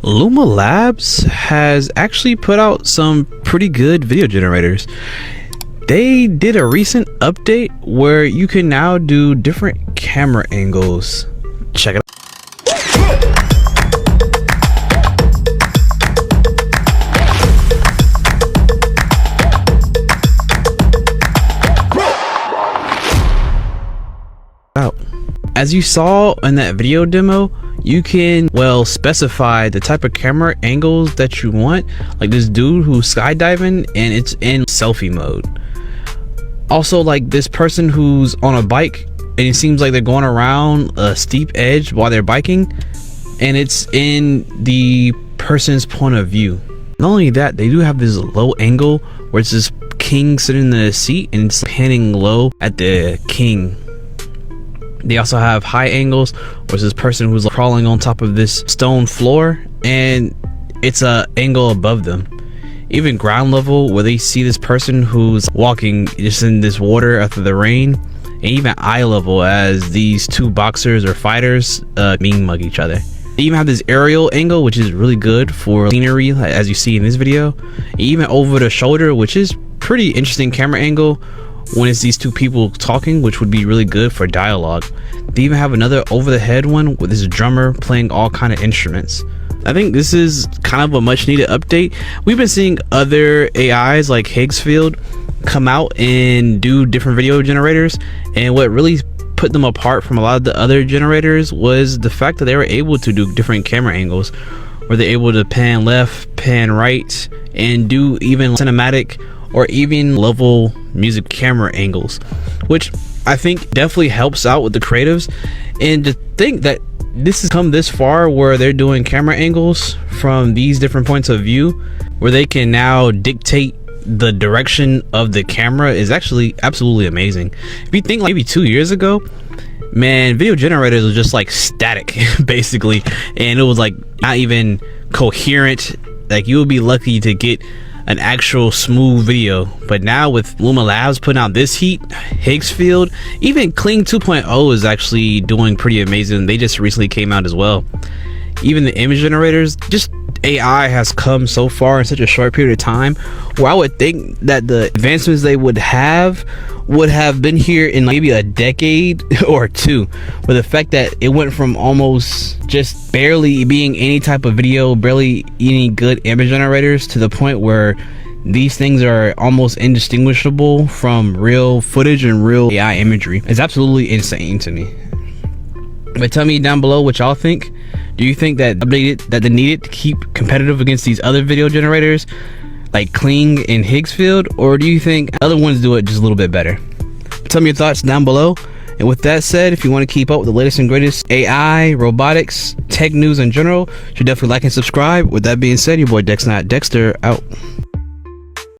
Luma Labs has actually put out some pretty good video generators. They did a recent update where you can now do different camera angles. Check it out. As you saw in that video demo, you can specify the type of camera angles that you want, like this dude who's skydiving and it's in selfie mode. Also, like this person who's on a bike and it seems like they're going around a steep edge while they're biking, and it's in the person's point of view. Not only that, they do have this low angle where it's this king sitting in the seat and it's panning low at the king. They also have high angles where it's this person who's crawling on top of this stone floor and it's a angle above them. Even ground level where they see this person who's walking just in this water after the rain, and even eye level as these two boxers or fighters mean mug each other. They even have this aerial angle, which is really good for scenery, as you see in this video. Even over the shoulder, which is pretty interesting camera angle when it's these two people talking, which would be really good for dialogue. They even have another over the head one with this drummer playing all kind of instruments. I think this is kind of a much needed update. We've been seeing other AIs like Higgsfield come out and do different video generators, and what really put them apart from a lot of the other generators was the fact that they were able to do different camera angles, where they're able to pan left, pan right, and do even cinematic or even level music camera angles, which I think definitely helps out with the creatives. And to think that this has come this far where they're doing camera angles from these different points of view where they can now dictate the direction of the camera is actually absolutely amazing. If you think like maybe 2 years ago, man, video generators were just like static basically, and it was like not even coherent. Like you would be lucky to get an actual smooth video. But now with Luma Labs putting out this heat, Higgsfield, even Kling 2.0 is actually doing pretty amazing. They just recently came out as well. Even the image generators, just AI has come so far in such a short period of time, where I would think that the advancements they would have been here in maybe a decade or two. But the fact that it went from almost just barely being any type of video, barely any good image generators, to the point where these things are almost indistinguishable from real footage and real AI imagery is absolutely insane to me. But tell me down below what y'all think. Do you think that they needed to keep competitive against these other video generators like Kling and Higgsfield, or do you think other ones do it just a little bit better? Tell me your thoughts down below. And with that said, if you want to keep up with the latest and greatest AI, robotics, tech news in general, you should definitely like and subscribe. With that being said, your boy Dexter out.